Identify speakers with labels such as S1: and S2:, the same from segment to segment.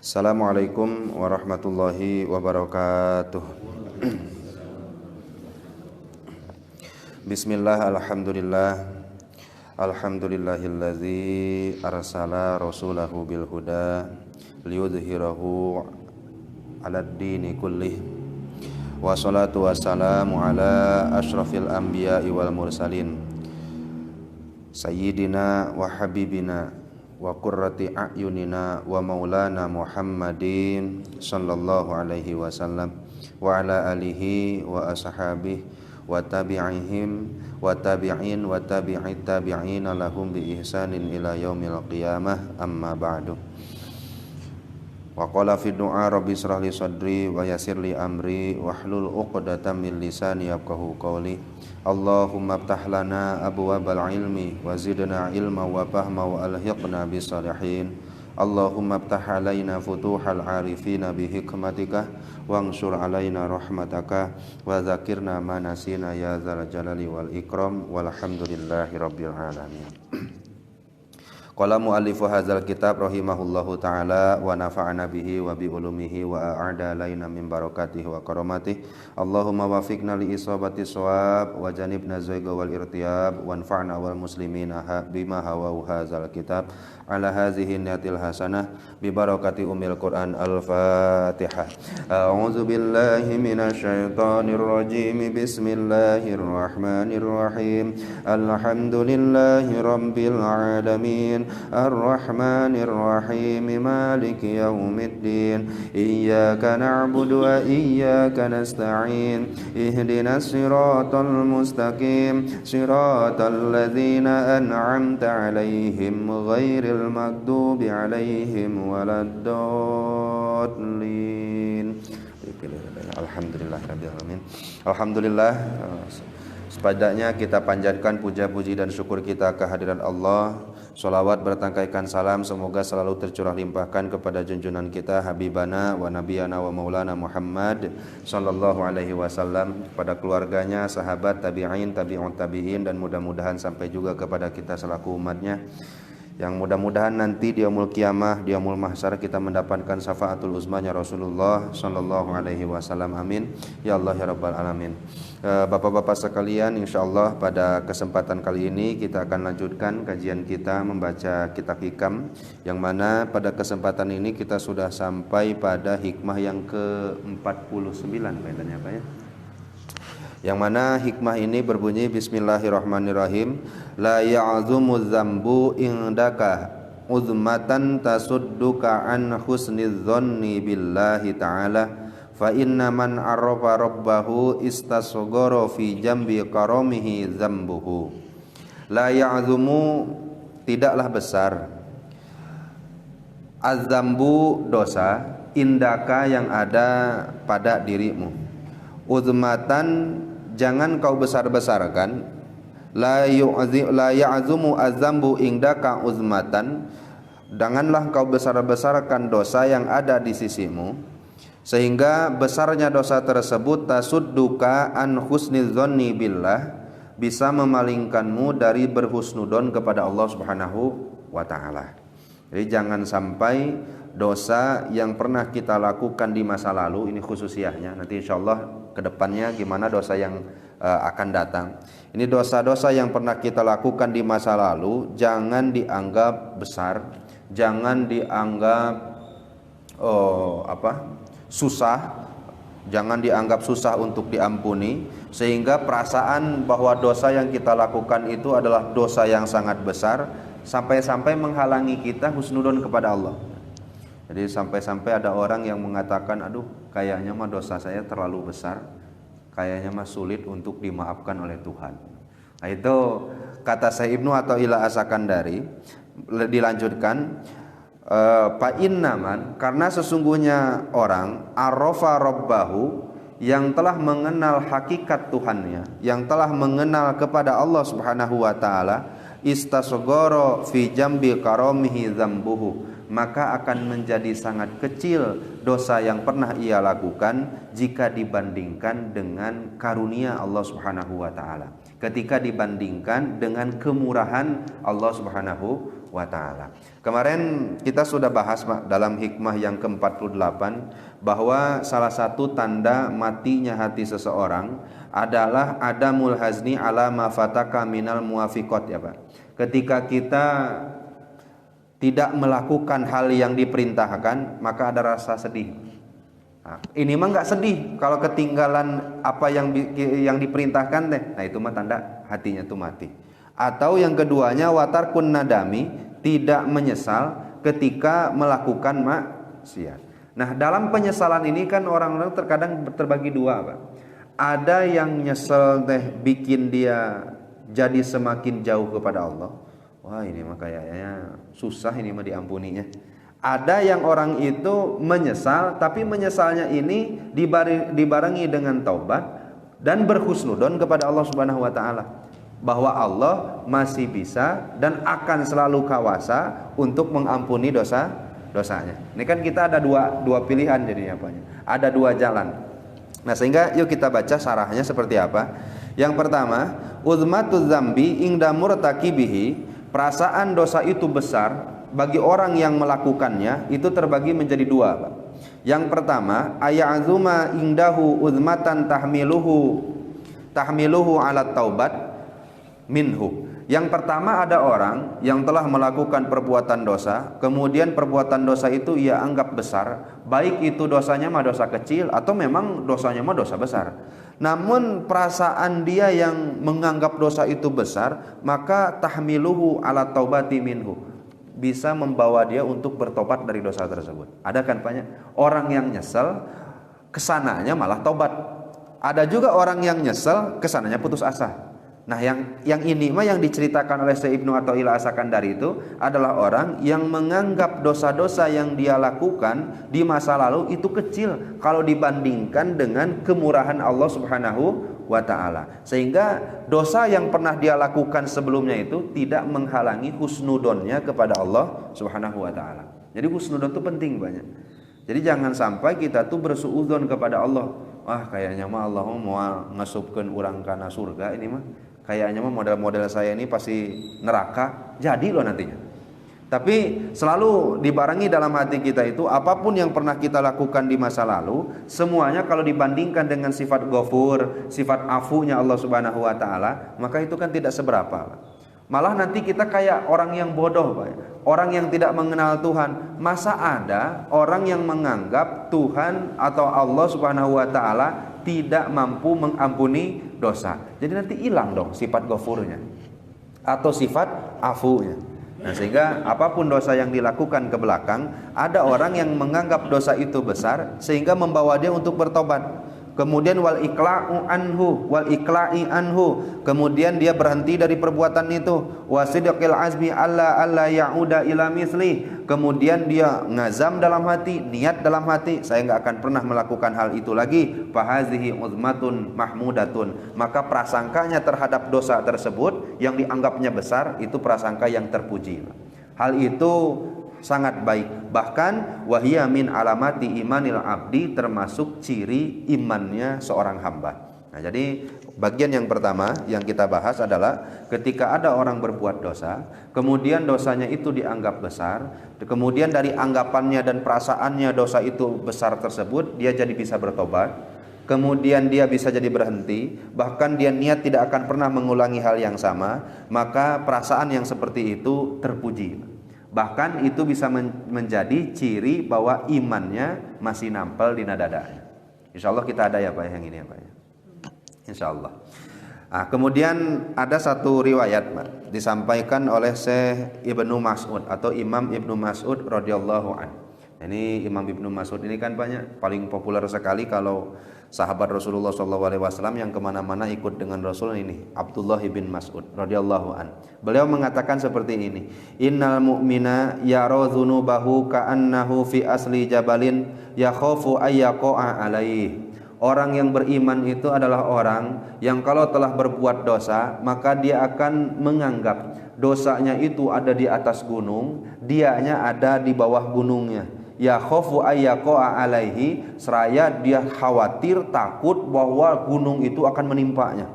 S1: Assalamualaikum warahmatullahi wabarakatuh. Bismillah, alhamdulillah. Alhamdulillahillazi arsala rasulahu bil huda liyudhhirahu 'alad dini kullih. Wassalatu wassalamu ala asyrafil anbiya'i wal mursalin sayyidina wa habibina wa qurrati a'yunina wa maulana Muhammadin sallallahu alaihi wasallam wa ala alihi wa ashabihi wa tabi'ihim wa tabi'in wa tabi'it tabi'ina lahum bi ihsanin ila yaumil qiyamah, amma ba'du. Wa qala fi du'a rabbi israh li sadri wa yassir li amri wahlul 'uqdatam min lisani yafqahu qawli. Allahumma iftah lana abwabal ilmi wa zidna ilma wa fahma wa alhiqna bis salihin. Allahumma iftah alaina futuhal arifina bi hikmatika wansur alaina rahmataka wa dzakirna ma nasina ya dzal jalali wal ikram walhamdulillahi rabbil alamin. Qala mu'allifu hadzal kitab rahimahullahu ta'ala wa nafa'ana bihi wa bi ulumihi wa a'ada alaina min barakatihi wa karamatihi. Allahumma wafiqna li isabati shawab wa janibna zayga wal irtiyab wa anfa'na wal muslimina bima hawa hadzal kitab ala hadhihi niyatil hasanah bi barakati ummil Qur'an. Al-Fatihah. A'udzu billahi minasy syaithanir rajim. Bismillahirrahmanirrahim. Alhamdulillahi rabbil alamin. Ar-Rahmanir Rahim. Maliki yaumiddin. Iyyaka na'budu wa iyyaka nasta'in. Ihdinas siratal mustaqim. Siratal ladzina an'amta 'alaihim ghairil maghdubi 'alaihim waladdallin. Alhamdulillahirabbil alamin. Alhamdulillah, sepadanya kita panjatkan puja-puji dan syukur kita kehadirat Allah. Sholawat bertangkaikan salam semoga selalu tercurah limpahkan kepada junjungan kita Habibana wa Nabiyana wa Maulana Muhammad sallallahu alaihi wasallam, kepada keluarganya, sahabat, tabi'in, tabi'un tabi'in, dan mudah-mudahan sampai juga kepada kita selaku umatnya, yang mudah-mudahan nanti di yaumul qiyamah, di yaumul mahsyar kita mendapatkan syafaatul uzmanya Rasulullah sallallahu alaihi wasallam. Amin ya Allah ya rabbal alamin. Bapak-bapak sekalian, insyaallah pada kesempatan kali ini kita akan lanjutkan kajian kita membaca kitab hikam, yang mana pada kesempatan ini kita sudah sampai pada hikmah yang ke-49 kaitannya apa ya? Yang mana hikmah ini berbunyi bismillahirrahmanirrahim. La ya'zumu dzambu indaka uzmatan tasudduka an husniz dzanni billahi ta'ala. Fa inna man arafa rabbahu istasghara fi jambi karamihi dzambuhu. La ya'zumu, tidaklah besar, az-dzambu, dosa, indaka, yang ada pada dirimu, uzmatan, jangan kau besar-besarkan, la ya'zumu az-dzambu indaka uzmatan, janganlah kau besar-besarkan dosa yang ada di sisimu, sehingga besarnya dosa tersebut tasudduka an husniz dzanni billah, bisa memalingkanmu dari berhusnudon kepada Allah Subhanahu wa taala. Jadi jangan sampai dosa yang pernah kita lakukan di masa lalu, ini khususiyahnya, nanti insyaallah kedepannya gimana dosa yang akan datang. Ini dosa-dosa yang pernah kita lakukan di masa lalu jangan dianggap besar, jangan dianggap susah, jangan dianggap susah untuk diampuni, sehingga perasaan bahwa dosa yang kita lakukan itu adalah dosa yang sangat besar, sampai-sampai menghalangi kita husnudon kepada Allah. Jadi sampai-sampai ada orang yang mengatakan, aduh kayaknya mah dosa saya terlalu besar, kayaknya mah sulit untuk dimaafkan oleh Tuhan. Nah itu kata Syekh Ibnu Athaillah As-Sakandari. Dilanjutkan, fa innaman, karena sesungguhnya orang arafa rabbahu, yang telah mengenal hakikat Tuhannya, yang telah mengenal kepada Allah Subhanahu wa taala, istasghara fi jambi karamihi dzambuhu, maka akan menjadi sangat kecil dosa yang pernah ia lakukan jika dibandingkan dengan karunia Allah Subhanahu wa taala. ketika dibandingkan dengan kemurahan Allah Subhanahu wa taala. Kemarin kita sudah bahas dalam hikmah yang ke-48 bahwa salah satu tanda matinya hati seseorang adalah adamul hazni ala ma fataka minal muwafiqat, ya Pak. Ketika kita tidak melakukan hal yang diperintahkan, maka ada rasa sedih. Nah, ini mah nggak sedih kalau ketinggalan apa yang diperintahkan deh. Nah, itu mah tanda hatinya tuh mati. Atau yang keduanya watarkun nadami, tidak menyesal ketika melakukan maksiat. Nah, dalam penyesalan ini kan orang-orang terkadang terbagi dua, Pak. Ada yang nyesel teh bikin dia jadi semakin jauh kepada Allah. Wah, ini mah kayaknya susah ini mah diampuninya. Ada yang orang itu menyesal, tapi menyesalnya ini dibarengi dengan taubat dan berhusnudon kepada Allah Subhanahu wa taala, bahwa Allah masih bisa dan akan selalu kawasa untuk mengampuni dosanya. Ini kan kita ada dua pilihan jadinya Pak. Ada dua jalan. Nah, sehingga yuk kita baca syarahnya seperti apa. Yang pertama, uzmatuz zambi ingda murtakibihi, perasaan dosa itu besar bagi orang yang melakukannya itu terbagi menjadi dua, Pak. Yang pertama, ayazuma indahu uzmatan tahmiluhu ala taubat minhu. Yang pertama, ada orang yang telah melakukan perbuatan dosa, kemudian perbuatan dosa itu ia anggap besar, baik itu dosanya mah dosa kecil atau memang dosanya mah dosa besar. Namun perasaan dia yang menganggap dosa itu besar, maka tahmiluhu ala taubati minhu, bisa membawa dia untuk bertobat dari dosa tersebut. Ada kan banyak orang yang nyesel, kesananya malah tobat. Ada juga orang yang nyesel, kesananya putus asa. Nah, yang ini mah yang diceritakan oleh Syekh Ibnu Athaillah As-Sakandari itu adalah orang yang menganggap dosa-dosa yang dia lakukan di masa lalu itu kecil kalau dibandingkan dengan kemurahan Allah Subhanahu wa taala. Sehingga dosa yang pernah dia lakukan sebelumnya itu tidak menghalangi husnudonnya kepada Allah Subhanahu wa taala. Jadi husnudon itu penting banyak. Jadi jangan sampai kita tuh bersuudzon kepada Allah. Wah, kayaknya mah Allah mau ngasupkeun urang kana surga ini mah. Kayaknya mah model-model saya ini pasti neraka. Jadi loh nantinya. Tapi selalu dibarengi dalam hati kita itu apapun yang pernah kita lakukan di masa lalu, semuanya kalau dibandingkan dengan sifat Ghafur, sifat afunya Allah Subhanahu wa taala, maka itu kan tidak seberapa. Malah nanti kita kayak orang yang bodoh, Pak. Orang yang tidak mengenal Tuhan. Masa ada orang yang menganggap Tuhan atau Allah Subhanahu wa taala tidak mampu mengampuni dosa. Jadi nanti hilang dong sifat Ghafurnya atau sifat afunya. Nah, sehingga apapun dosa yang dilakukan ke belakang, ada orang yang menganggap dosa itu besar sehingga membawa dia untuk bertobat. Kemudian wal ikla'i anhu, kemudian dia berhenti dari perbuatan itu. Wasidqil azmi alla ya'uda ila misli, kemudian dia ngazam dalam hati, niat dalam hati, saya enggak akan pernah melakukan hal itu lagi. Fahazihi uzmatun mahmudatun, maka prasangkanya terhadap dosa tersebut yang dianggapnya besar itu prasangka yang terpuji. Hal itu sangat baik, bahkan wahia min alamati imanil abdi, termasuk ciri imannya seorang hamba. Nah, jadi bagian yang pertama yang kita bahas adalah ketika ada orang berbuat dosa, kemudian dosanya itu dianggap besar, kemudian dari anggapannya dan perasaannya dosa itu besar tersebut, dia jadi bisa bertobat, kemudian dia bisa jadi berhenti, bahkan dia niat tidak akan pernah mengulangi hal yang sama, maka perasaan yang seperti itu terpuji. Bahkan itu bisa menjadi ciri bahwa imannya masih nampel di nadadanya. Insya Allah kita ada ya Pak yang ini ya Pak ya. Insya Allah. Nah, kemudian ada satu riwayat Pak, disampaikan oleh Syekh Ibnu Mas'ud atau Imam Ibnu Mas'ud radhiyallahu anhu. Ini Imam Ibnu Mas'ud ini kan paling populer sekali kalau sahabat Rasulullah SAW yang kemana-mana ikut dengan Rasul ini, Abdullah bin Mas'ud radhiyallahu an. Beliau mengatakan seperti ini, innal mu'mina yara dzunubahu ka'annahu fi asli jabalin yakhafu ayyaqa'a alaihi. Orang yang beriman itu adalah orang yang kalau telah berbuat dosa, maka dia akan menganggap dosanya itu ada di atas gunung, dianya ada di bawah gunungnya. Ya khofu ayyaqa'a alaihi, seraya dia khawatir takut bahwa gunung itu akan menimpanya.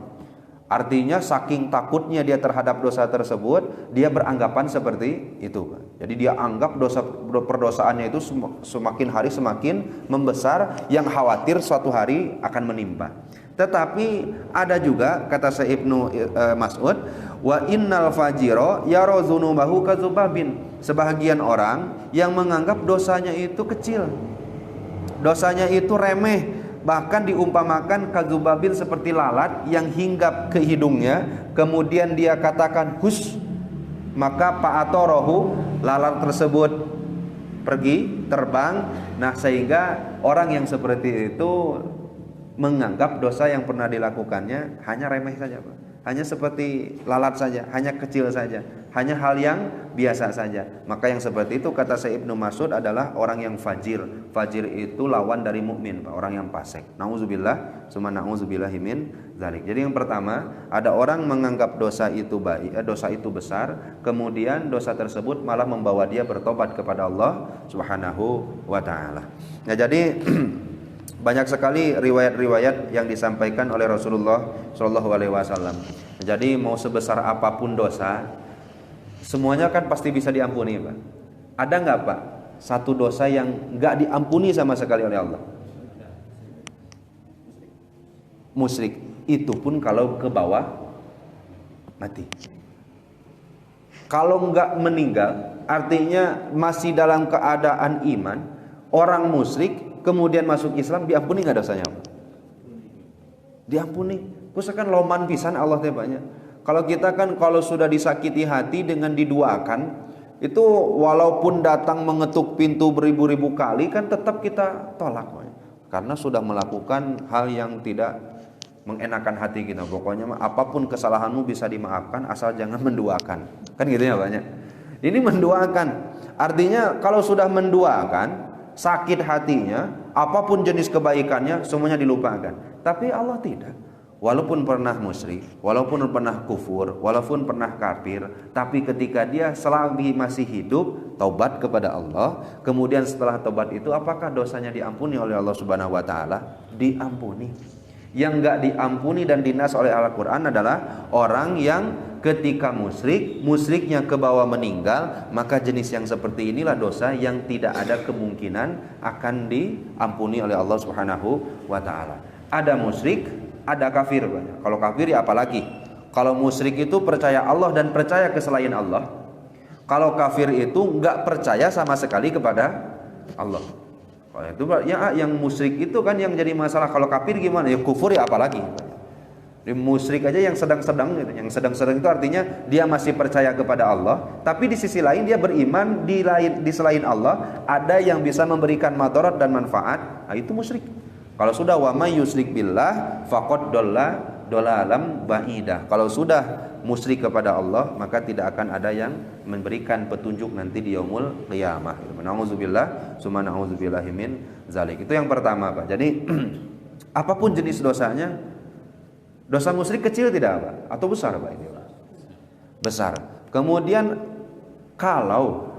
S1: Artinya saking takutnya dia terhadap dosa tersebut, dia beranggapan seperti itu. Jadi dia anggap dosa perdosaannya itu semakin hari semakin membesar, yang khawatir suatu hari akan menimpa. Tetapi ada juga kata Syekh Ibnu Mas'ud, wa innal fajiro yara dzunubahu kadzubabin. Sebahagian orang yang menganggap dosanya itu kecil, dosanya itu remeh, bahkan diumpamakan kadzubabin seperti lalat yang hinggap ke hidungnya, kemudian dia katakan hus, maka fa'atarahu, lalat tersebut pergi terbang. Nah, sehingga orang yang seperti itu menganggap dosa yang pernah dilakukannya hanya remeh saja, Pak. Hanya seperti lalat saja, hanya kecil saja, hanya hal yang biasa saja. Maka yang seperti itu kata Syekh Ibnu Mas'ud adalah orang yang fajir. Fajir itu lawan dari mukmin, Pak, orang yang fasik. Nauzubillah, summa nauzubillahi min dzalik. Jadi yang pertama, ada orang menganggap dosa itu baik, dosa itu besar, kemudian dosa tersebut malah membawa dia bertobat kepada Allah Subhanahu wa taala. Nah, jadi banyak sekali riwayat-riwayat yang disampaikan oleh Rasulullah Shallallahu Alaihi Wasallam. Jadi mau sebesar apapun dosa, semuanya kan pasti bisa diampuni, Pak. Ada nggak, Pak, satu dosa yang nggak diampuni sama sekali oleh Allah? Musyrik. Itu pun kalau ke bawah mati. Kalau nggak meninggal, artinya masih dalam keadaan iman, orang musyrik kemudian masuk Islam, diampuni nggak dosanya? Diampuni. Kusakan loman pisan Allah teh banyak. Kalau kita kan kalau sudah disakiti hati dengan diduakan, itu walaupun datang mengetuk pintu beribu-ribu kali kan tetap kita tolak, karena sudah melakukan hal yang tidak mengenakan hati kita. Pokoknya apapun kesalahanmu bisa dimaafkan asal jangan menduakan. Kan gitu ya banyak. Ini menduakan. Artinya kalau sudah menduakan, sakit hatinya, apapun jenis kebaikannya semuanya dilupakan. Tapi Allah tidak. Walaupun pernah musyrik, walaupun pernah kufur, walaupun pernah kafir, tapi ketika dia selagi masih hidup, taubat kepada Allah, kemudian setelah taubat itu apakah dosanya diampuni oleh Allah Subhanahu wa taala? Diampuni. Yang enggak diampuni dan dinas oleh Al-Qur'an adalah orang yang ketika musyriknya ke bawah meninggal, maka jenis yang seperti inilah dosa yang tidak ada kemungkinan akan diampuni oleh Allah Subhanahu wa taala. Ada musyrik, ada kafir banyak. Kalau kafir ya apalagi. Kalau musyrik itu percaya Allah dan percaya ke selain Allah. Kalau kafir itu enggak percaya sama sekali kepada Allah. Kalau itu ya yang musyrik itu kan yang jadi masalah. Kalau kafir gimana? Ya kufur ya apalagi. Musyrik aja yang sedang-sedang gitu. Yang sedang-sedang itu artinya dia masih percaya kepada Allah, tapi di sisi lain dia beriman di selain Allah ada yang bisa memberikan madarat dan manfaat. Nah, itu musyrik. Kalau sudah wa may yusyrik billah faqad dolalam baidah. Kalau sudah musyrik kepada Allah, maka tidak akan ada yang memberikan petunjuk nanti di yaumul qiyamah. Nauzubillah, summa nauzubillahi min zalik. Itu yang pertama, Pak. Jadi apapun jenis dosanya, dosa musyrik kecil tidak, Pak? Atau besar, Pak? Ini, Pak? Besar. Kemudian kalau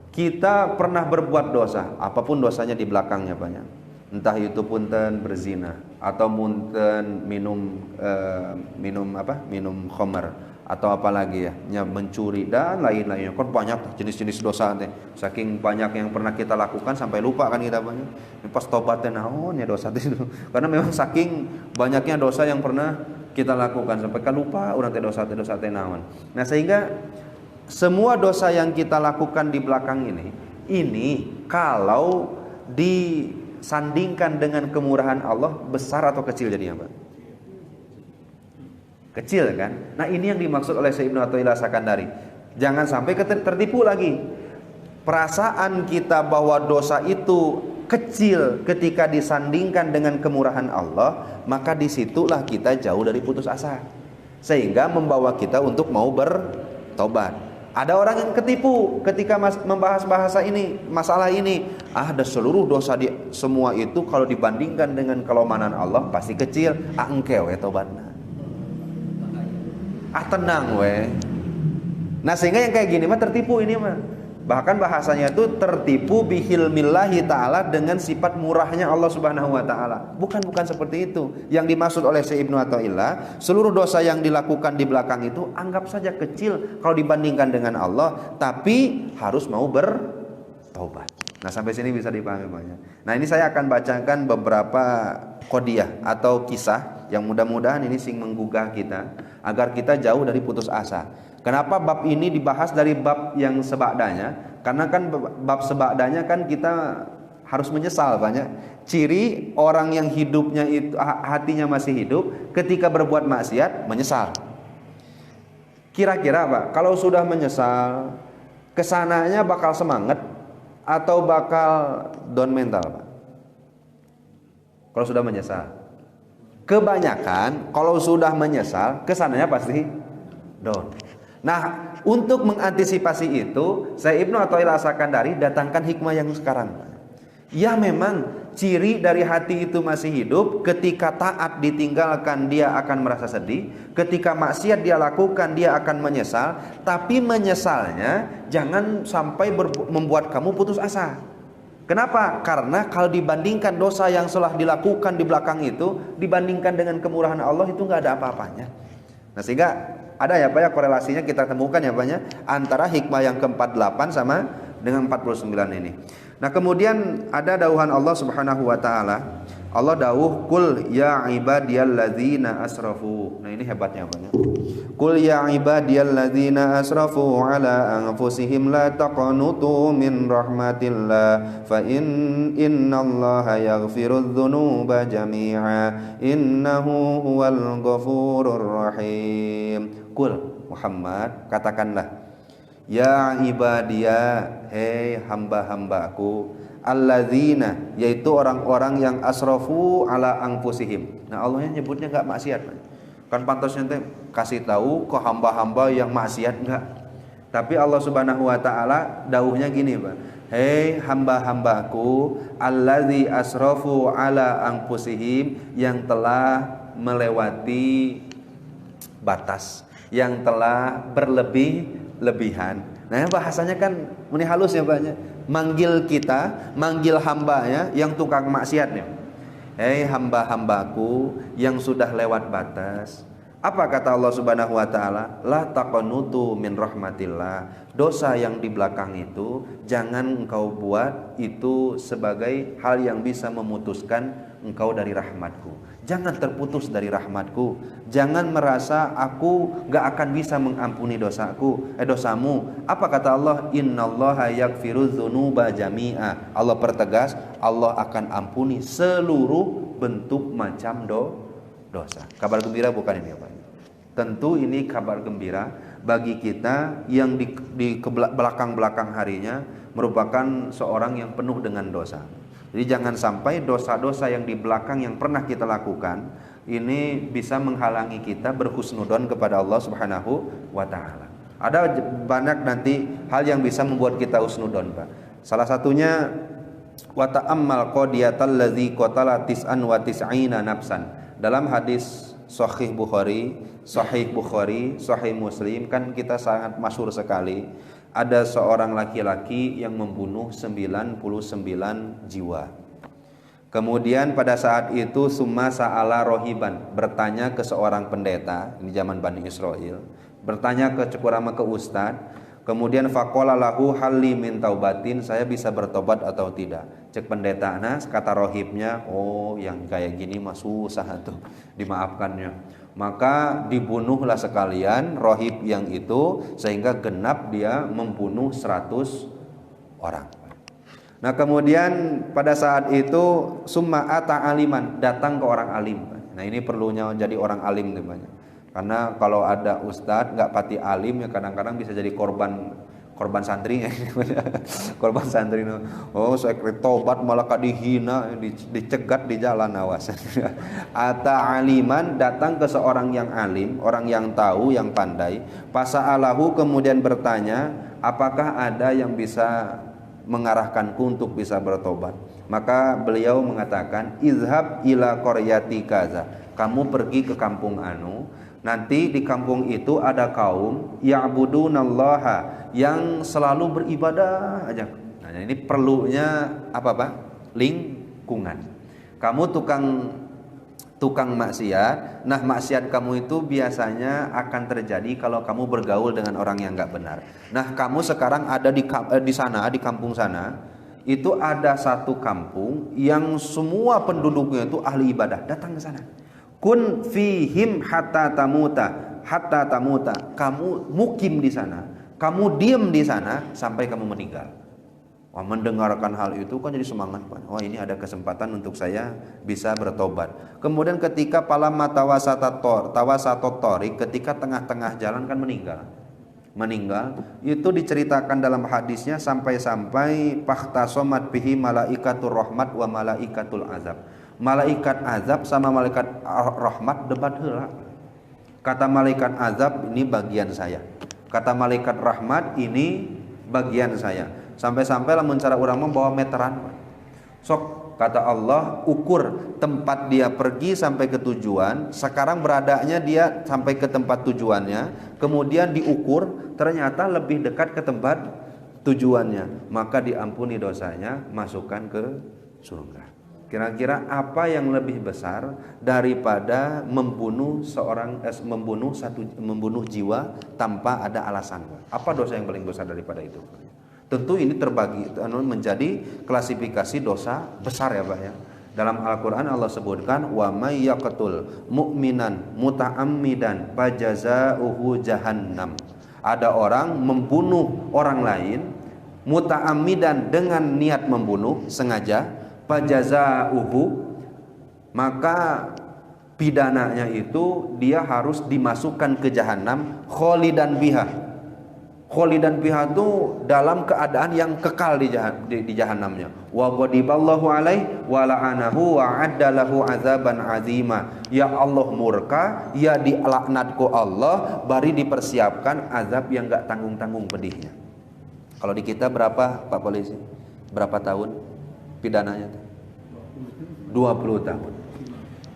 S1: kita pernah berbuat dosa, apapun dosanya di belakangnya banyak. Entah itu punten berzina, atau punten minum khamar, atau apalagi ya, mencuri dan lain-lainnya. Kan banyak jenis-jenis dosa teh. Saking banyak yang pernah kita lakukan sampai lupa kan kita banyak. Pas tobatnya naon ya dosa itu. Karena memang saking banyaknya dosa yang pernah kita lakukan sampai kan lupa urang teh dosa teh naon. Nah, sehingga semua dosa yang kita lakukan di belakang ini kalau disandingkan dengan kemurahan Allah, besar atau kecil jadinya, Pak? Kecil kan? Nah, ini yang dimaksud oleh Syekh Ibnu Athaillah Sakandari. Jangan sampai tertipu lagi. Perasaan kita bahwa dosa itu kecil ketika disandingkan dengan kemurahan Allah, maka disitulah kita jauh dari putus asa, sehingga membawa kita untuk mau bertobat. Ada orang yang ketipu ketika membahas masalah ini. Ada seluruh dosa semua itu kalau dibandingkan dengan kelemahan Allah pasti kecil. Engkeu we tobatna. Tenang we. Nah, sehingga yang kayak gini mah tertipu ini mah. Bahkan bahasanya itu tertipu bihilmillahi ta'ala, dengan sifat murahnya Allah subhanahu wa ta'ala. Bukan seperti itu. Yang dimaksud oleh Syekh Ibnu Athaillah, seluruh dosa yang dilakukan di belakang itu anggap saja kecil kalau dibandingkan dengan Allah, tapi harus mau bertaubat. Nah, sampai sini bisa dipahami banyak. Nah, ini saya akan bacakan beberapa qodiyah atau kisah yang mudah-mudahan ini sing menggugah kita agar kita jauh dari putus asa. Kenapa bab ini dibahas dari bab yang sebadanya? Karena kan bab sebadanya kan kita harus menyesal banyak. Ciri orang yang hidupnya itu hatinya masih hidup ketika berbuat maksiat menyesal. Kira-kira Pak, kalau sudah menyesal, kesananya bakal semangat atau bakal down mental Pak? Kalau sudah menyesal. Kebanyakan kalau sudah menyesal kesananya pasti down. Nah, untuk mengantisipasi itu, Syekh Ibnu Athaillah As-Sakandari datangkan hikmah yang sekarang. Ya, memang ciri dari hati itu masih hidup, ketika taat ditinggalkan dia akan merasa sedih, ketika maksiat dia lakukan dia akan menyesal, tapi menyesalnya jangan sampai membuat kamu putus asa. Kenapa? Karena kalau dibandingkan dosa yang telah dilakukan di belakang itu, dibandingkan dengan kemurahan Allah itu nggak ada apa-apanya. Nah, sehingga ada ya Pak ya korelasinya kita temukan ya Pak ya, antara hikmah yang ke-48 sama dengan 49 ini. Nah, kemudian ada dauhan Allah Subhanahu wa taala. Allah dawuh, "Qul ya ibadiyalladzina asrafu." Nah, ini hebatnya Pak ya. "Qul ya ibadiyalladzina asrafu ala anfusihim la taqnutu min rahmatillah fa innallaha yaghfirudz dzunuba jami'a innahu huwal ghafurur rahim." Qul Muhammad, katakanlah, ya ibadiyah, hei hamba-hambaku, alladzina, yaitu orang-orang yang asrafu ala anfusihim. Nah, Allahnya nyebutnya enggak maksiat. Kan pantasnya teh kasih tahu ke hamba-hamba yang maksiat enggak. Tapi Allah Subhanahu wa taala dawuhnya gini, Pak. Hei hamba-hambaku, alladzi asrafu ala anfusihim, yang telah melewati batas, yang telah berlebih-lebihan. Nah, bahasanya kan muni halus ya Pak. Manggil kita, manggil hambanya yang tukang maksiatnya. Hei hamba-hambaku yang sudah lewat batas. Apa kata Allah Subhanahu wa taala? La taqnutu min rahmatillah. Dosa yang di belakang itu jangan engkau buat itu sebagai hal yang bisa memutuskan engkau dari rahmatku. Jangan terputus dari rahmatku. Jangan merasa aku gak akan bisa mengampuni dosamu. Apa kata Allah? Innallaha yaghfirudz dzunuba jami'a. Allah pertegas, Allah akan ampuni seluruh bentuk macam dosa. Kabar gembira bukan ini Pak? Tentu ini kabar gembira bagi kita yang di belakang-belakang harinya merupakan seorang yang penuh dengan dosa. Jadi jangan sampai dosa-dosa yang di belakang yang pernah kita lakukan ini bisa menghalangi kita berhusnudon kepada Allah Subhanahu wa taala. Ada banyak nanti hal yang bisa membuat kita husnudon, Pak. Salah satunya wa ta'ammal qadiyatal ladzi qatala tis'an wa tis'ina nafsan. Dalam hadis Sahih Bukhari, Sahih Muslim kan kita sangat masyhur sekali. Ada seorang laki-laki yang membunuh 99 jiwa. Kemudian pada saat itu summa sa'ala rohiban, bertanya ke seorang pendeta, ini zaman Bani Israel, bertanya ke cekurama ke ustad. Kemudian faqala lahu halli min taubatin, saya bisa bertobat atau tidak? Cek pendeta, nah kata rohibnya, oh yang kayak gini mah susah tuh dimaafkannya. Maka dibunuhlah sekalian rohib yang itu, sehingga genap dia membunuh 100 orang. Nah kemudian pada saat itu summa ata aliman, datang ke orang alim. Nah ini perlunya jadi orang alim namanya. Karena kalau ada ustadz nggak pati alim ya kadang-kadang bisa jadi korban santri. Korban santri. Oh saya tobat malah dihina, dicegat di jalan, awas. Ata aliman, datang ke seorang yang alim, orang yang tahu, yang pandai. Fasa'alahu, kemudian bertanya, apakah ada yang bisa mengarahkanku untuk bisa bertobat? Maka beliau mengatakan, izhab ila qaryati kaza, kamu pergi ke kampung anu, Nanti di kampung itu ada kaum ya'budunallaha yang selalu beribadah aja. Nah, ini perlunya apa Pak? Lingkungan. Kamu tukang maksiat. Nah, maksiat kamu itu biasanya akan terjadi kalau kamu bergaul dengan orang yang nggak benar. Nah, kamu sekarang ada di sana, di kampung sana, itu ada satu kampung yang semua penduduknya itu ahli ibadah. Datang ke sana. Kun fihim hatta tamuta. Kamu mukim di sana, kamu diam di sana sampai kamu meninggal. Wah, mendengarkan hal itu kan jadi semangat, Pak. Wah, ini ada kesempatan untuk saya bisa bertobat. Kemudian ketika palamma tawasatotori, ketika tengah-tengah jalan kan meninggal, itu diceritakan dalam hadisnya sampai pahtasomat bihi malaikatur rahmat wa malaikatul azab. Malaikat azab sama malaikat rahmat debat heula. Kata malaikat azab, ini bagian saya. Kata malaikat rahmat, ini bagian saya. Sampai-sampai lamun cara urang membawa meteran. Sok kata Allah, ukur tempat dia pergi sampai ke tujuan. Sekarang beradanya dia sampai ke tempat tujuannya, kemudian diukur ternyata lebih dekat ke tempat tujuannya, maka diampuni dosanya, masukkan ke surga. Kira-kira apa yang lebih besar daripada membunuh jiwa tanpa ada alasan? Apa dosa yang paling besar daripada itu? Tentu ini terbagi menjadi klasifikasi dosa besar ya Pak ya. Dalam Al-Qur'an Allah sebutkan wa may yaqtul mu'minan muta'ammidan fajazaohu jahannam. Ada orang membunuh orang lain muta'ammidan dengan niat membunuh sengaja, fajazaohu, maka pidananya itu dia harus dimasukkan ke jahanam kholidan biha. Kholidan biha itu dalam keadaan yang kekal di jahannamnya. Wa ghadiballahu alaihi wa la'anahu wa addalahu azaban azima. Ya Allah murka, ya dilaknatku Allah, bari dipersiapkan azab yang enggak tanggung-tanggung pedihnya. Kalau di kita berapa Pak Polisi? Berapa tahun pidananya? 20 tahun.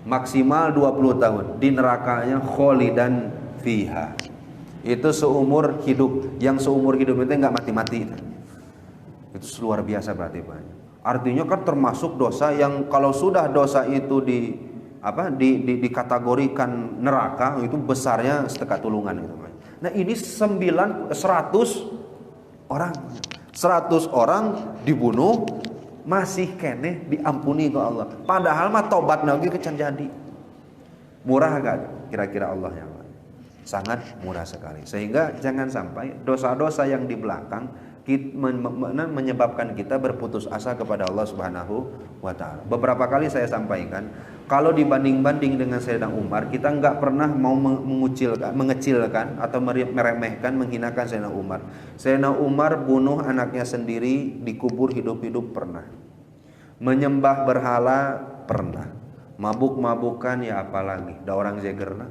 S1: Maksimal 20 tahun. Di nerakanya kholidan fiha. Itu seumur hidup. Yang seumur hidup itu enggak mati-mati. Itu luar biasa berarti Pak. Artinya kan termasuk dosa yang kalau sudah dosa itu dikategorikan neraka, itu besarnya setekat tulungan gitu. Nah, ini 100 orang. 100 orang dibunuh masih keneh diampuni ke Allah. Padahal mah tobat lagi kecan jadi. Murah gak kira-kira Allah yang sangat murah sekali. Sehingga jangan sampai dosa-dosa yang di belakang menyebabkan kita berputus asa kepada Allah Subhanahu wa taala. Beberapa kali saya sampaikan, kalau dibanding-banding dengan Sayyidina Umar, kita enggak pernah mau mengecilkan atau meremehkan, menghinakan Sayyidina Umar. Sayyidina Umar bunuh anaknya sendiri, dikubur hidup-hidup pernah. Menyembah berhala pernah. Mabuk-mabukan ya apalagi, da orang jegerna.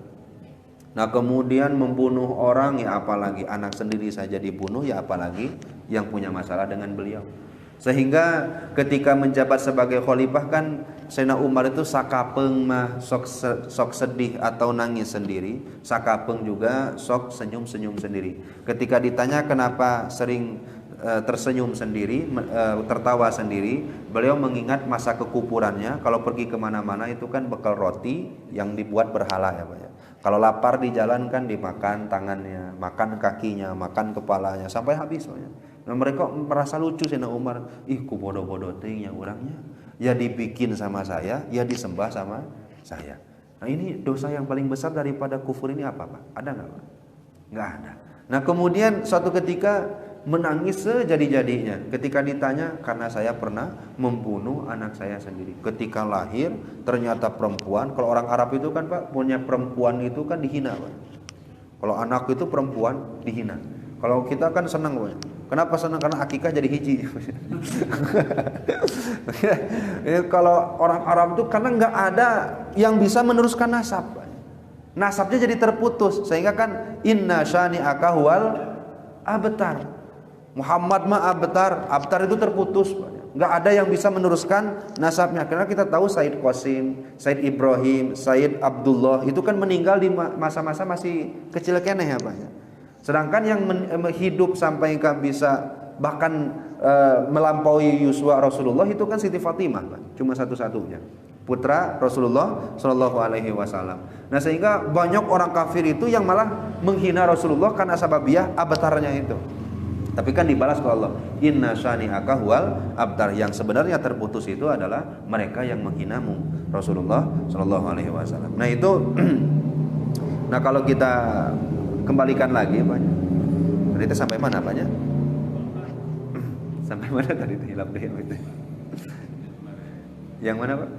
S1: Nah, kemudian membunuh orang ya apalagi, anak sendiri saja dibunuh ya apalagi yang punya masalah dengan beliau. Sehingga ketika menjabat sebagai khalifah kan Sayyidina Umar itu sakapeng mah sok sedih atau nangis sendiri, sakapeng juga sok senyum-senyum sendiri. Ketika ditanya kenapa sering tersenyum sendiri, tertawa sendiri, beliau mengingat masa kekupurannya. Kalau pergi kemana-mana itu kan bekal roti yang dibuat berhala ya Pak ya. Kalau lapar di jalan kan dimakan tangannya, makan kakinya, makan kepalanya sampai habis soalnya. Nah, mereka merasa lucu Sayyidina Umar, ku bodoh-bodoh teh nya urangnya. Ya dibikin sama saya, ya disembah sama saya. Nah, ini dosa yang paling besar daripada kufur ini apa Pak? Ada enggak Pak? Enggak ada. Nah, kemudian suatu ketika menangis sejadi-jadinya ketika ditanya, karena saya pernah membunuh anak saya sendiri. Ketika lahir ternyata perempuan. Kalau orang Arab itu kan Pak, punya perempuan itu kan dihina Pak. Kalau anak itu perempuan dihina. Kalau kita kan senang Pak. Kenapa senang? Karena akikah jadi hiji. Kalau orang Arab itu karena nggak ada yang bisa meneruskan nasab Pak. Nasabnya jadi terputus. Sehingga kan inna syani'aka huwal abtar. Muhammad mah abtar itu terputus. nggak ada yang bisa meneruskan nasabnya. Karena kita tahu Said Qasim, Said Ibrahim, Said Abdullah itu kan meninggal di masa-masa masih kecil keneh ya Pak. Sedangkan yang hidup sampai bisa bahkan melampaui yuswa Rasulullah itu kan Siti Fatimah Pak. Cuma satu-satunya putra Rasulullah Shallallahu Alaihi Wasallam. Nah sehingga banyak orang kafir itu yang malah menghina Rasulullah karena sababiyah abtarnya itu. Tapi kan dibalas ke Allah, inna syani'aka huwal abtar. Yang sebenarnya terputus itu adalah mereka yang menghinamu Rasulullah Shallallahu Alaihi Wasallam. Nah itu, nah kalau kita kembalikan lagi banyak. Tadi itu sampai mana banyak? Sampai mana tadi itu hilap deh itu. Yang mana Pak?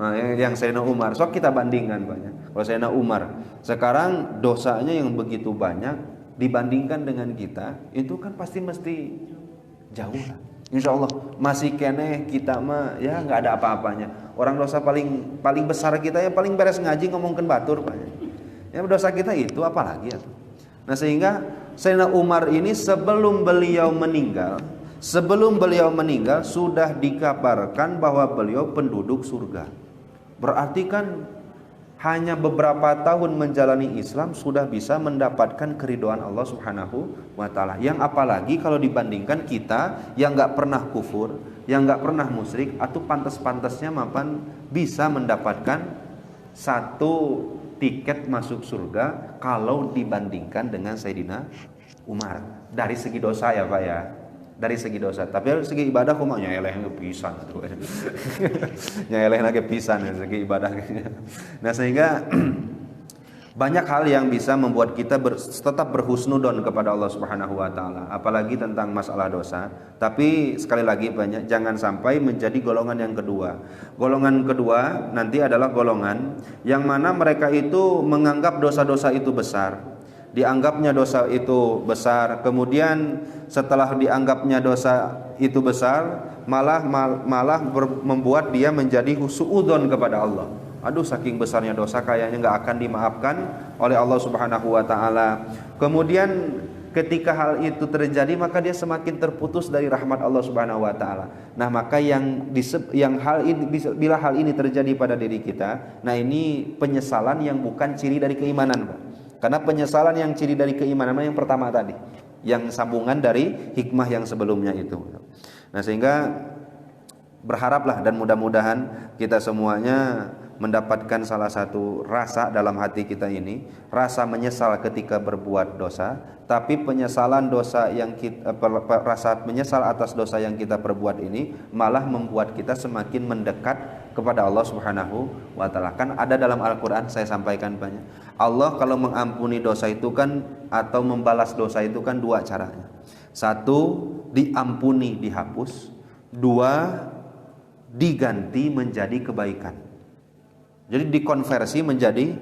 S1: Nah, yang Sayyidina Umar. So kita bandingkan banyak. Kalau Sayyidina Umar sekarang dosanya yang begitu banyak dibandingkan dengan kita, itu kan pasti mesti jauh lah. Insya Allah masih kene kita mah ya nggak ada apa-apanya. Orang dosa paling besar kita yang paling beres ngaji ngomongkan batur Pak. Ya dosa kita itu apalagi ya. Nah sehingga Sayyidina Umar ini sebelum beliau meninggal sudah dikabarkan bahwa beliau penduduk surga. Berarti kan hanya beberapa tahun menjalani Islam sudah bisa mendapatkan keridhaan Allah Subhanahu wa taala. Yang apalagi kalau dibandingkan kita yang enggak pernah kufur, yang enggak pernah musyrik, atau pantas-pantasnya mapan bisa mendapatkan satu tiket masuk surga kalau dibandingkan dengan Sayyidina Umar. Dari segi dosa ya Pak ya. Dari segi dosa, tapi segi ibadah kok mah nyeleh pisan tuh. Nyeleh lagi pisan segi ibadahnya. Nah, sehingga banyak hal yang bisa membuat kita tetap berhusnudon kepada Allah Subhanahu wa taala, apalagi tentang masalah dosa. Tapi sekali lagi banyak jangan sampai menjadi golongan yang kedua. Golongan kedua nanti adalah golongan yang mana mereka itu menganggap dosa-dosa itu besar. Dianggapnya dosa itu besar, kemudian setelah dianggapnya dosa itu besar malah membuat dia menjadi suudzon kepada Allah. Aduh saking besarnya dosa kayaknya nggak akan dimaafkan oleh Allah Subhanahu wa taala. Kemudian ketika hal itu terjadi maka dia semakin terputus dari rahmat Allah Subhanahu wa taala. Nah, maka bila hal ini terjadi pada diri kita, nah ini penyesalan yang bukan ciri dari keimanan, Pak. Karena penyesalan yang ciri dari keimanan yang pertama tadi, yang sambungan dari hikmah yang sebelumnya itu. Nah, sehingga berharaplah dan mudah-mudahan kita semuanya mendapatkan salah satu rasa dalam hati kita ini, rasa menyesal ketika berbuat dosa, tapi penyesalan dosa yang rasa menyesal atas dosa yang kita perbuat ini malah membuat kita semakin mendekat kepada Allah Subhanahu wa taala. Kan ada dalam Al-Qur'an, saya sampaikan banyak. Allah kalau mengampuni dosa itu kan atau membalas dosa itu kan dua caranya. Satu, diampuni dihapus. Dua, diganti menjadi kebaikan. Jadi dikonversi menjadi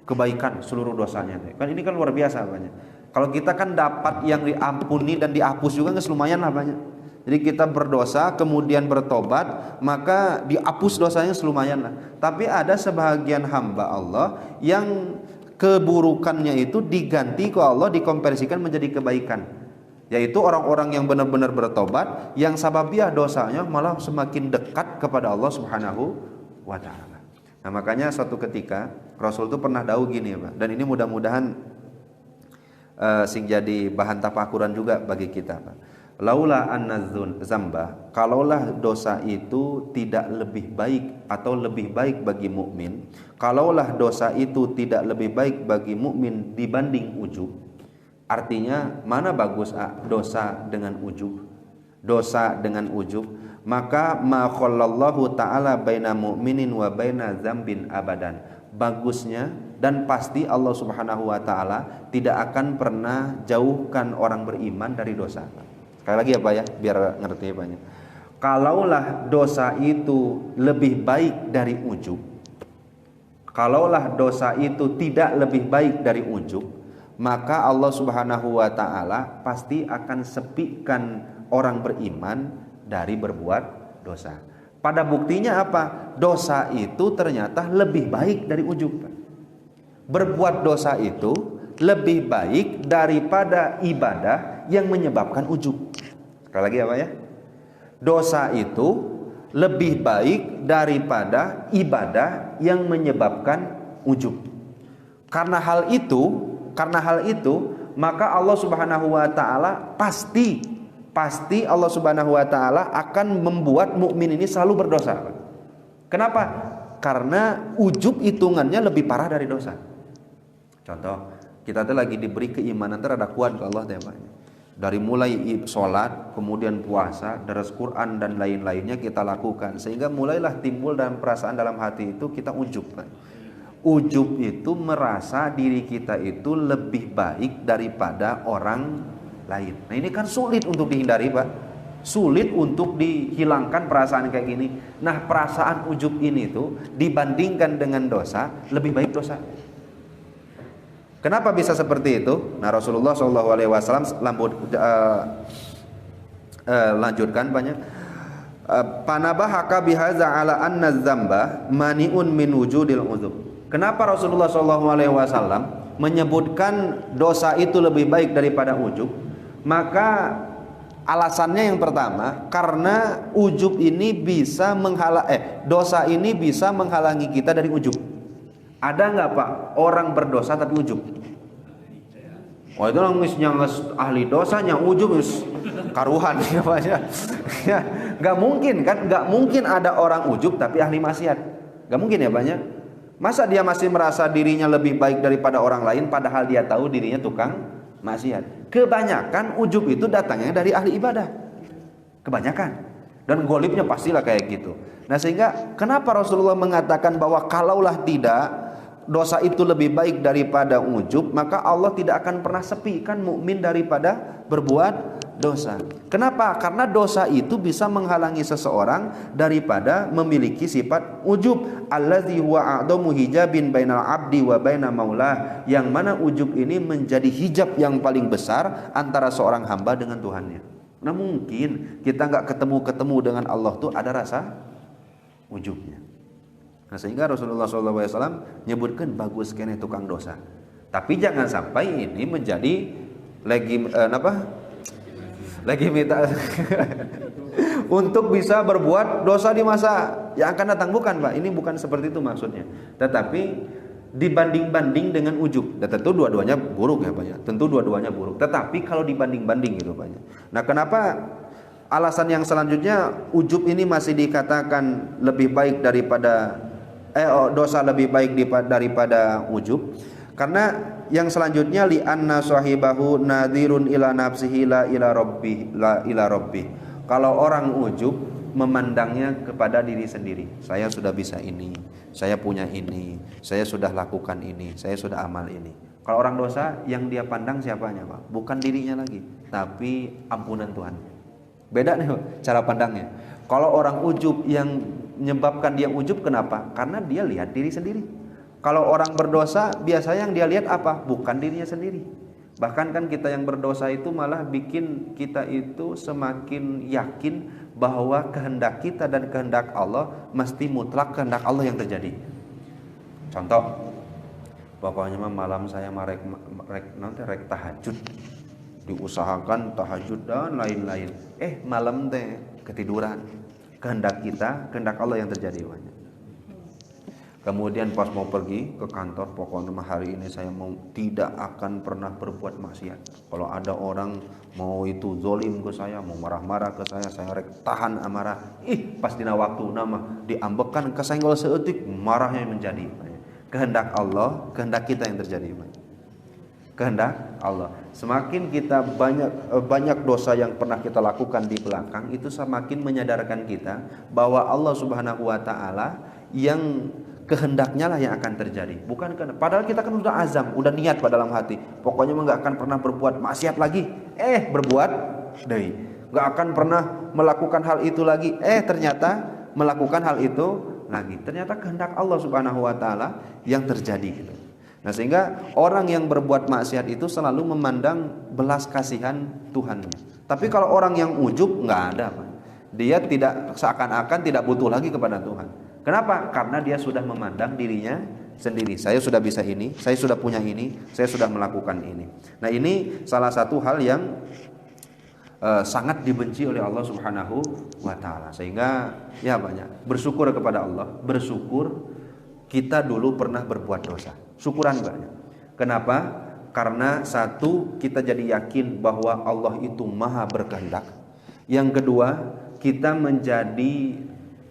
S1: kebaikan seluruh dosanya. Kan ini kan luar biasa banyak. Kalau kita kan dapat yang diampuni dan dihapus juga nggak lumayan lah banyak. Jadi kita berdosa kemudian bertobat maka dihapus dosanya lumayan lah. Tapi ada sebahagian hamba Allah yang keburukannya itu diganti ke Allah, dikonversikan menjadi kebaikan. Yaitu orang-orang yang benar-benar bertobat, yang sababiah dosanya malah semakin dekat kepada Allah Subhanahu wa taala. Nah, makanya suatu ketika Rasul itu pernah dawuh gini, Pak. Dan ini mudah-mudahan sing jadi bahan tafakuran juga bagi kita, Pak. Laula annazun zamba, kalaulah dosa itu tidak lebih baik atau lebih baik bagi mukmin, kalaulah dosa itu tidak lebih baik bagi mukmin dibanding ujub. Artinya mana bagus dosa dengan ujub? Dosa dengan ujub, maka ma khallallahu taala baina mu'minin wa baina dzambin abadan. Bagusnya dan pasti Allah Subhanahu wa taala tidak akan pernah jauhkan orang beriman dari dosa. Sekali lagi ya Pak ya, biar ngerti banyak. Kalaulah dosa itu lebih baik dari ujub, kalaulah dosa itu tidak lebih baik dari ujub, maka Allah Subhanahu wa taala pasti akan sepikan orang beriman dari berbuat dosa. Pada buktinya apa? Dosa itu ternyata lebih baik dari ujub. Berbuat dosa itu lebih baik daripada ibadah yang menyebabkan ujub. Sekali lagi apa ya? Dosa itu lebih baik daripada ibadah yang menyebabkan ujub. Karena hal itu, maka Allah Subhanahu wa taala pasti Allah Subhanahu wa taala akan membuat mukmin ini selalu berdosa. Kenapa? Karena ujub hitungannya lebih parah dari dosa. Contoh, kita tuh lagi diberi keimanan terhadap kuat ke Allah temanya. Dari mulai sholat, kemudian puasa, daras Quran dan lain-lainnya kita lakukan, sehingga mulailah timbul dalam perasaan dalam hati itu kita ujub. Ujub itu merasa diri kita itu lebih baik daripada orang lain. Nah ini kan sulit untuk dihindari, Pak. Sulit untuk dihilangkan perasaan kayak gini. Nah perasaan ujub ini tuh dibandingkan dengan dosa, lebih baik dosa. Kenapa bisa seperti itu? Nah Rasulullah SAW lanjutkan banyak. Panabahaka bihaza ala anna dzamba maniun min wujudil uzub. Kenapa Rasulullah SAW menyebutkan dosa itu lebih baik daripada ujub? Maka alasannya yang pertama, karena ujub ini bisa dosa ini bisa menghalangi kita dari ujub. Ada nggak Pak orang berdosa tapi ujub? Oh itu yang ahli dosa yang ujub karuhan ya Pak ya. Nggak mungkin kan? Nggak mungkin ada orang ujub tapi ahli maksiat. Nggak mungkin ya Pak ya. Masa dia masih merasa dirinya lebih baik daripada orang lain padahal dia tahu dirinya tukang maksiat. Kebanyakan ujub itu datangnya dari ahli ibadah. Kebanyakan. Dan golibnya pastilah kayak gitu. Nah sehingga kenapa Rasulullah mengatakan bahwa kalaulah tidak dosa itu lebih baik daripada ujub, maka Allah tidak akan pernah sepikan mukmin daripada berbuat dosa. Kenapa? Karena dosa itu bisa menghalangi seseorang daripada memiliki sifat ujub. Allazi huwa a'damu hijabin bainal abdi wa baina maulah. Yang mana ujub ini menjadi hijab yang paling besar antara seorang hamba dengan Tuhannya. Nah mungkin kita nggak ketemu dengan Allah tuh ada rasa ujubnya. Nah sehingga Rasulullah SAW nyebutkan bagus kene tukang dosa. Tapi jangan sampai ini menjadi legitimitas untuk bisa berbuat dosa di masa yang akan datang. Bukan Pak, ini bukan seperti itu maksudnya. Tetapi dibanding-banding dengan ujub. Dan tentu dua-duanya buruk ya Pak ya. Tentu dua-duanya buruk. Tetapi kalau dibanding-banding gitu Pak ya. Nah kenapa alasan yang selanjutnya ujub ini masih dikatakan lebih baik daripada dosa lebih baik daripada ujub? Karena yang selanjutnya li anna sahibahu nadhirun ila nafsihi la ila rabbih. Kalau orang ujub memandangnya kepada diri sendiri. Saya sudah bisa ini, saya punya ini, saya sudah lakukan ini, saya sudah amal ini. Kalau orang dosa yang dia pandang siapanya Pak? Bukan dirinya lagi, tapi ampunan Tuhan. Beda nih cara pandangnya. Kalau orang ujub yang menyebabkan dia ujub, kenapa? Karena dia lihat diri sendiri. Kalau orang berdosa biasanya yang dia lihat apa? Bukan dirinya sendiri. Bahkan kan kita yang berdosa itu malah bikin kita itu semakin yakin bahwa kehendak kita dan kehendak Allah mesti mutlak kehendak Allah yang terjadi. Contoh, pokoknya malam saya rek tahajud, diusahakan tahajud dan lain-lain. Malam teh ketiduran. Kehendak kita, kehendak Allah yang terjadi banyak. Kemudian pas mau pergi ke kantor, pokoknya hari ini saya tidak akan pernah berbuat maksiat. Kalau ada orang mau itu zolim ke saya, mau marah-marah ke saya rek tahan amarah. Pas dina waktu nama diambekan kesenggol seetik, marahnya menjadi. Kehendak Allah, kehendak kita yang terjadi. Kehendak Allah. Semakin kita banyak dosa yang pernah kita lakukan di belakang, itu semakin menyadarkan kita bahwa Allah Subhanahu wa taala yang kehendaknya lah yang akan terjadi. Bukan karena padahal kita kan udah azam, udah niat pada dalam hati. Pokoknya enggak akan pernah berbuat maksiat lagi. Berbuat deui. Enggak akan pernah melakukan hal itu lagi. Ternyata melakukan hal itu lagi. Ternyata kehendak Allah Subhanahu wa taala yang terjadi gitu. Nah sehingga orang yang berbuat maksiat itu selalu memandang belas kasihan Tuhannya. Tapi kalau orang yang ujub nggak ada, Pak. Dia tidak seakan-akan tidak butuh lagi kepada Tuhan. Kenapa? Karena dia sudah memandang dirinya sendiri. Saya sudah bisa ini, saya sudah punya ini, saya sudah melakukan ini. Nah ini salah satu hal yang sangat dibenci oleh Allah Subhanahu wa taala. Sehingga ya banyak bersyukur kepada Allah, bersyukur kita dulu pernah berbuat dosa. Syukuran banyak. Kenapa? Karena satu, kita jadi yakin bahwa Allah itu maha berkehendak. Yang kedua, kita menjadi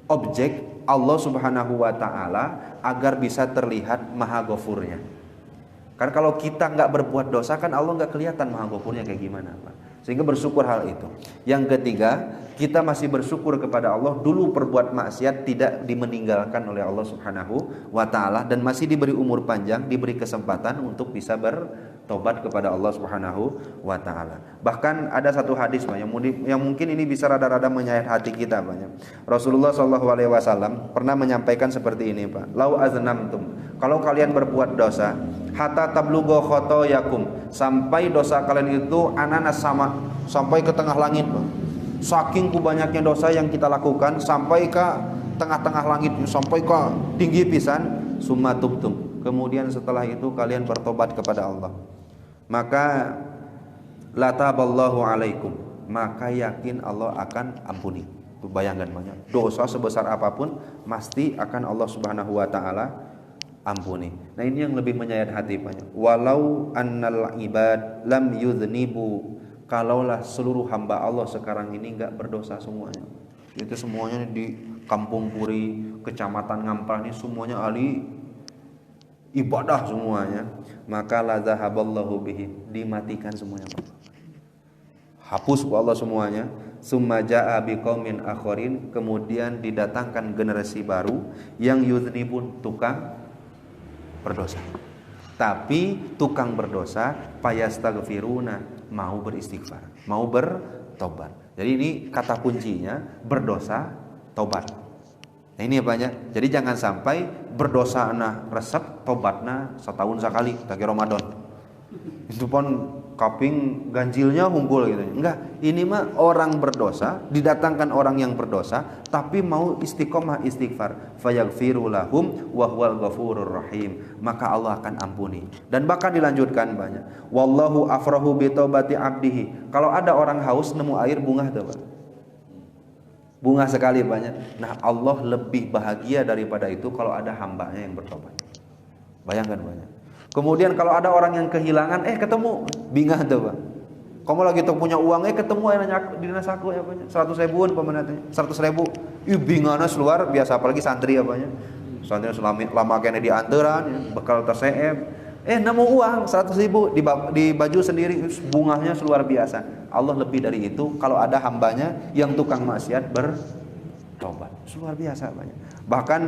S1: objek Allah Subhanahu wa taala agar bisa terlihat maha ghafurnya. Kan kalau kita nggak berbuat dosa kan Allah nggak kelihatan maha ghafurnya kayak gimana, Pak. Sehingga bersyukur hal itu. Yang ketiga, kita masih bersyukur kepada Allah dulu perbuat maksiat tidak dimeninggalkan oleh Allah Subhanahu wa taala dan masih diberi umur panjang, diberi kesempatan untuk bisa bertobat kepada Allah Subhanahu wa taala. Bahkan ada satu hadis Pak, yang mungkin ini bisa rada-rada menyayat hati kita Pak. Rasulullah SAW pernah menyampaikan seperti ini Pak. Lau aznamtum, kalau kalian berbuat dosa, hatta tablugha khotoyakum, sampai dosa kalian itu ananas sama, sampai ke tengah langit Pak. Saking banyaknya dosa yang kita lakukan sampai ke tengah-tengah langit, sampai ke tinggi pisan, summa tubtum, kemudian setelah itu kalian bertobat kepada Allah, maka lataballahu alaikum, maka yakin Allah akan ampuni. Tuh bayangkan banyak dosa sebesar apapun pasti akan Allah Subhanahu wa taala ampuni. Nah ini yang lebih menyayat hati banyak. Walau annal ibad lam yudhnibu, kalaulah seluruh hamba Allah sekarang ini enggak berdosa semuanya. Itu semuanya di Kampung Puri, Kecamatan Ngampar ini semuanya ahli ibadah semuanya, maka la zahaballahu bihi, dimatikan semuanya Pak. Hapus ku Allah semuanya. Summa jaa biqaumin akharin, kemudian didatangkan generasi baru yang yudhnibun, tukang berdosa. Tapi tukang berdosa fayastaghfiruna, mau beristighfar, mau bertobat. Jadi ini kata kuncinya, berdosa, tobat. Nah ini banyak. Jadi jangan sampai berdosa na resep, tobatna setahun sekali, tagi Ramadan. Itu pun kaping ganjilnya hunkul gitu. Enggak, ini mah orang berdosa, didatangkan orang yang berdosa tapi mau istiqomah istighfar, fayaghfiru lahum wa huwal ghafurur rahim, maka Allah akan ampuni. Dan bahkan dilanjutkan banyak, wallahu afrahu bi taubati abdihi. Kalau ada orang haus nemu air bunga tuh Pak, bunga sekali banyak. Nah Allah lebih bahagia daripada itu kalau ada hambanya yang bertobat. Bayangkan banyak. Kemudian kalau ada orang yang kehilangan, ketemu, bingah tuh Pak. Kamu lagi tuh punya uang, ketemu di nasaku ya Pak. 100.000 pemenatnya, 100.000. Bingahnya luar biasa, apalagi santri ya Pak. Santri lama kena dianteran, ya, bekal terseep. Nemu uang 100.000 di baju sendiri, bunganya luar biasa. Allah lebih dari itu kalau ada hambanya yang tukang maksiat bertobat. Luar biasa banyak. Bahkan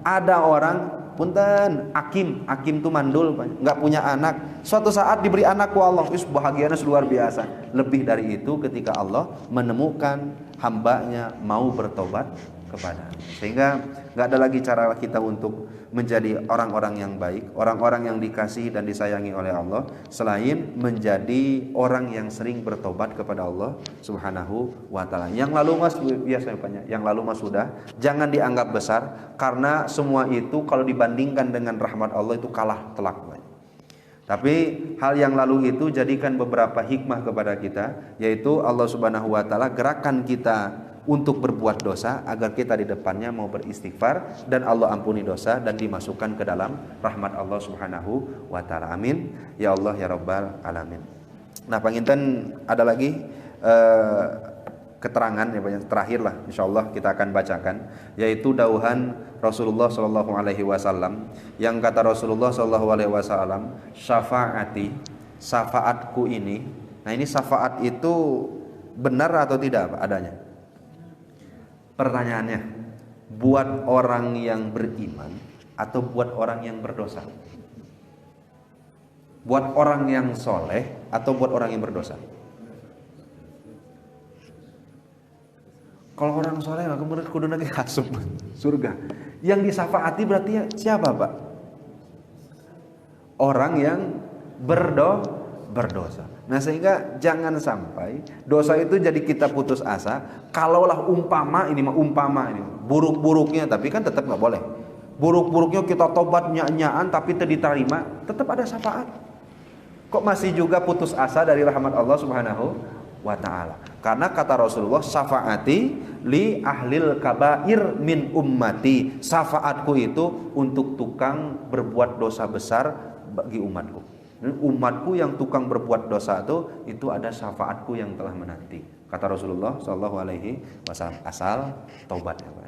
S1: ada orang punten Akim tuh mandul, nggak punya anak. Suatu saat diberi anak ku Allah, bahagianya luar biasa. Lebih dari itu ketika Allah menemukan hambanya mau bertobat kepada. Sehingga nggak ada lagi cara kita untuk menjadi orang-orang yang baik, orang-orang yang dikasihi dan disayangi oleh Allah, selain menjadi orang yang sering bertobat kepada Allah Subhanahu wa taala. Yang lalu mas biasa banyak, yang lalu mas sudah, jangan dianggap besar karena semua itu kalau dibandingkan dengan rahmat Allah itu kalah telak. Tapi hal yang lalu itu jadikan beberapa hikmah kepada kita, yaitu Allah Subhanahu wa taala gerakan kita untuk berbuat dosa agar kita di depannya mau beristighfar dan Allah ampuni dosa dan dimasukkan ke dalam rahmat Allah Subhanahu wa taala. Amin ya Allah ya rabbal alamin. Nah panginten ada lagi keterangan ya banyak terakhir lah insyaallah kita akan bacakan, yaitu dauhan Rasulullah sallallahu alaihi wasallam yang kata Rasulullah sallallahu alaihi wasallam, syafaatku ini. Nah ini syafaat itu benar atau tidak adanya? Pertanyaannya, buat orang yang beriman atau buat orang yang berdosa? Buat orang yang soleh atau buat orang yang berdosa? Kalau orang soleh maka menurut kudu nanti hasub surga. Yang disafaati berarti siapa Pak? Orang yang berdosa. Nah sehingga jangan sampai dosa itu jadi kita putus asa. Kalaulah umpama ini buruk-buruknya, tapi kan tetap nggak boleh. Buruk-buruknya kita tobat nyaan tapi tidak diterima, tetap ada syafaat. Kok masih juga putus asa dari rahmat Allah Subhanahu wa taala? Karena kata Rasulullah, syafaati li ahlil kabair min ummati. Syafaatku itu untuk tukang berbuat dosa besar bagi umatku. Umatku yang tukang berbuat dosa itu ada syafaatku yang telah menanti. Kata Rasulullah sallallahu alaihi wasallam, asal taubat ya Pak.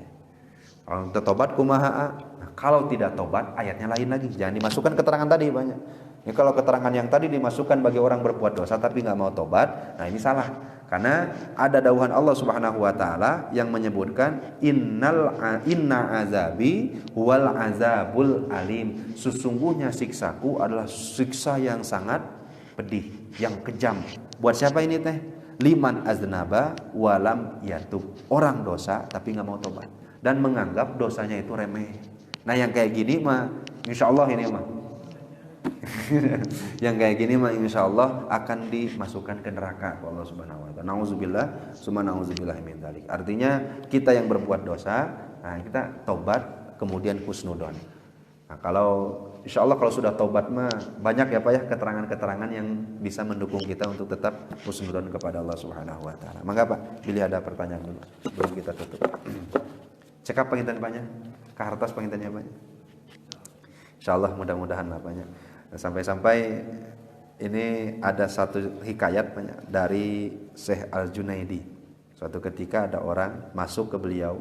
S1: Kalau tobat kumaha? Nah, kalau tidak tobat ayatnya lain lagi. Jangan dimasukkan keterangan tadi banyak. Ini kalau keterangan yang tadi dimasukkan bagi orang berbuat dosa tapi nggak mau tobat, nah ini salah. Karena ada dauhan Allah Subhanahu wa taala yang menyebutkan inna azabi wal azabul alim. Sesungguhnya siksaku adalah siksa yang sangat pedih, yang kejam. Buat siapa ini teh? Liman aznaba walam yatub. Orang dosa tapi nggak mau tobat dan menganggap dosanya itu remeh. Nah yang kayak gini mah insyaallah ini mah yang kayak gini mah insyaallah akan dimasukkan ke neraka Allah Subhanahu wa taala. Nauzubillah, summa nauzubillah min dzalik. Artinya kita yang berbuat dosa, nah kita tobat kemudian husnudon. Nah, kalau insyaallah kalau sudah tobat mah banyak ya Pak ya keterangan-keterangan yang bisa mendukung kita untuk tetap husnudon kepada Allah Subhanahu wa taala. Mangga Pak, pilih ada pertanyaan dulu sebelum kita tutup. Cekap penginten banyak, kahartos pengintennya banyak. Insyaallah mudah-mudahan banyak. Sampai-sampai ini ada satu hikayat dari Syekh Al-Junaidi. Suatu ketika ada orang masuk ke beliau,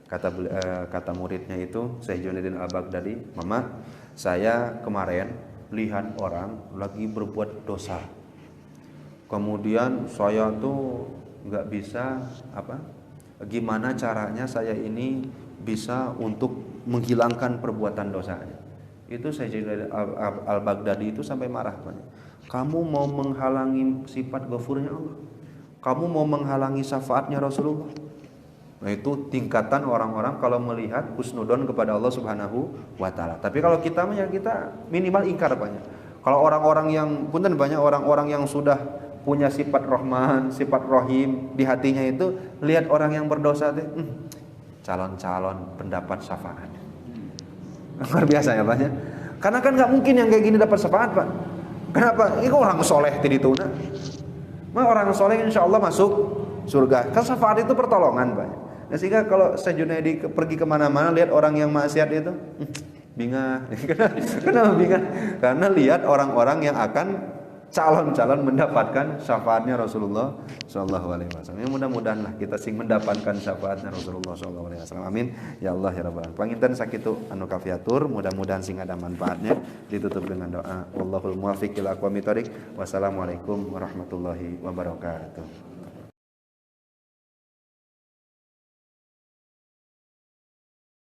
S1: kata muridnya itu Syekh Junaiddin Al-Baghdadi, "Mama, saya kemarin lihat orang lagi berbuat dosa. Kemudian saya tuh nggak bisa gimana caranya saya ini bisa untuk menghilangkan perbuatan dosanya." Itu Syekh Al-Baghdadi itu sampai marah banyak. Kamu mau menghalangi sifat ghafurnya Allah, kamu mau menghalangi syafaatnya Rasulullah. Nah itu tingkatan orang-orang kalau melihat husnudon kepada Allah Subhanahu wa taala. Tapi kalau kita minimal ingkar banyak. Kalau orang-orang yang punten banyak orang-orang yang sudah punya sifat Rahman, sifat Rahim di hatinya itu, lihat orang yang berdosa calon-calon pendapat syafaat. Luar biasa ya Pak ya. Karena kan nggak mungkin yang kayak gini dapat syafaat Pak. Kenapa? Ini orang soleh tidituna. Orang soleh insya Allah masuk surga. Kan syafaat itu pertolongan Pak. Nah, sehingga kalau Syekh Junaidi pergi kemana-mana lihat orang yang maksiat itu, bingung. Kenapa bingung? Karena lihat orang-orang yang akan calon-calon mendapatkan syafaatnya Rasulullah Shallallahu Alaihi Wasallam. Ya, mudah-mudahanlah kita sing mendapatkan syafaatnya Rasulullah Shallallahu Alaihi Wasallam. Amin. Ya Allah ya Rabbal Alamin. Panginten sakitu anu kafiatur. Mudah-mudahan sing ada manfaatnya. Ditutup dengan doa. Wallahul muwaffiq ila aqwamit thoriq. Wassalamualaikum warahmatullahi wabarakatuh.